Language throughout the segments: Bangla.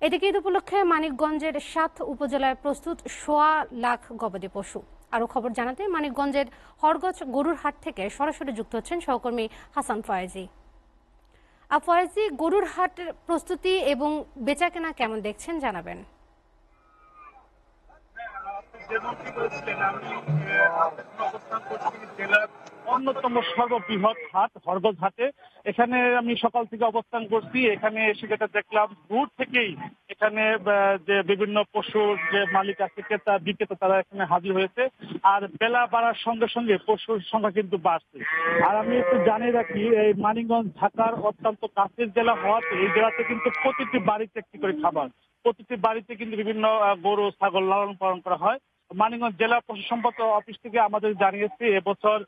এদিকে ঈদ উপলক্ষে মানিকগঞ্জের ৭ উপজেলায় প্রস্তুত ১,০০,০০০ গবাদি পশু। আরও খবর জানাতে মানিকগঞ্জের হরগজ গরুর হাট থেকে সরাসরি যুক্ত হচ্ছেন সহকর্মী হাসান ফয়েজি। ফয়েজি, গরুর হাটের প্রস্তুতি এবং বেচাকেনা কেমন দেখছেন জানাবেন। জেলার অন্যতম সর্ববৃহৎ হাট হরগজ হাটে। এখানে আমি সকাল থেকে অবস্থান করছি। এখানে এসে যেটা দেখলাম, দূর থেকেই এখানে যে বিভিন্ন পশুর যে মালিক আছে, ক্রেতা বিক্রেতা, তারা এখানে হাজির হয়েছে। আর বেলা বাড়ার সঙ্গে সঙ্গে পশুর সংখ্যা কিন্তু বাড়ছে। আর আমি একটু জানিয়ে রাখি, এই মানিকগঞ্জ ঢাকার অত্যন্ত কাছের জেলা হওয়াতে এই জেলাতে কিন্তু প্রতিটি বাড়িতে একটি করে খাবার, প্রতিটি বাড়িতে কিন্তু বিভিন্ন গরু ছাগল লালন পালন করা হয়। মানিকগঞ্জ জেলা পশু সম্পদ অফিস থেকে আমাদের জানিয়েছে, এবছর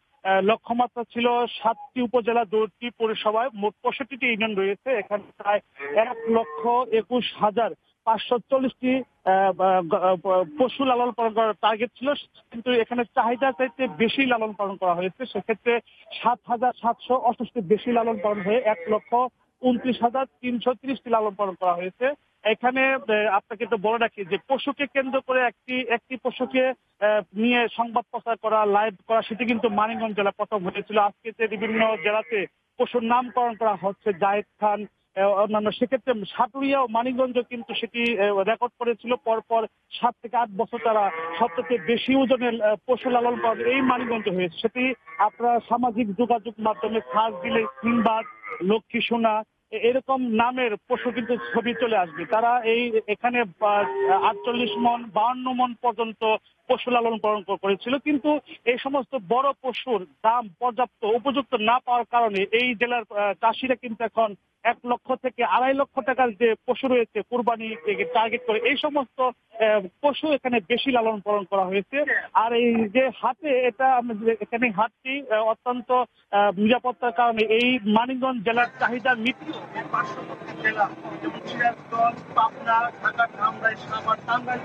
লক্ষ্যমাত্রা ছিল 7টি উপজেলা, 2টি পৌরসভায়, মোট 65টি ইউনিয়ন রয়েছে। এখানে প্রায় ১,২১,৫৪০টি পশু লালন পালন করার টার্গেট ছিল, কিন্তু এখানে চাহিদা চাইতে বেশি লালন পালন করা হয়েছে। সেক্ষেত্রে ৭,৭৬৮টি বেশি লালন পালন হয়ে ১,২৯,৩30টি লালন পালন করা হয়েছে। এখানে আপনাকে তো বলে রাখি যে পশুকে কেন্দ্র করে একটি পশুকে নিয়ে সংবাদ প্রচার করা, লাইভ করা, সেটি কিন্তু মানিকগঞ্জ জেলা প্রথম হয়েছিল। আজকে যে বিভিন্ন জেলাতে পশুর নামকরণ করা হচ্ছে, জায়েদ খান, অন্যান্য, সেক্ষেত্রে সাটুরিয়া ও মানিকগঞ্জ কিন্তু সেটি রেকর্ড করেছিল। পরপর 7 থেকে 8 বছর তারা সবচেয়ে বেশি ওজনের পশু লালন পালন এই মানিকগঞ্জে হয়েছে। সেটি আপনারা সামাজিক যোগাযোগ মাধ্যমে সার্চ দিলে সিংবাদ, লক্ষ্মী সোনা এরকম নামের পশু কিন্তু ছবি চলে আসবে। তারা এখানে 48 মন 52 মন পর্যন্ত পশু লালন পালন করেছিল, কিন্তু এই সমস্ত বড় পশুর দাম পর্যাপ্ত উপযুক্ত না পাওয়ার কারণে এই জেলার চাষিরা কিন্তু এখন 1 লক্ষ থেকে 2.5 লক্ষ টাকার যে পশু রয়েছে কুরবানি টার্গেট করে এই সমস্ত পশু এখানে বেশি লালন পালন করা হয়েছে। আর এই যে হাটে, এখানে হাটটি অত্যন্ত নিরাপত্তার কারণে এই মানিকগঞ্জ জেলার চাহিদা মিটিয়ে পার্শ্ববর্তী জেলা যেমন সিরাজগঞ্জ, পাবনা, ঢাকা, ধামরাই, সাভার, টাঙ্গাইল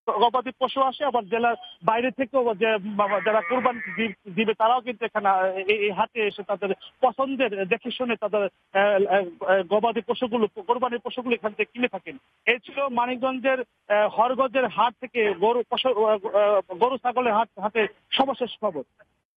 গবাদি পশু আসে। আবার জেলার বাইরে থেকেও যে যারা কোরবানি দিবে তারাও কিন্তু এখানে এই হাটে এসে তাদের পছন্দের দেখে শুনে তাদের গবাদি পশুগুলো, কোরবানির পশুগুলো এখান থেকে কিনে থাকেন। এই ছিল মানিকগঞ্জের হরগজের হাট থেকে গরু ছাগলের হাটে সর্বশেষ খবর।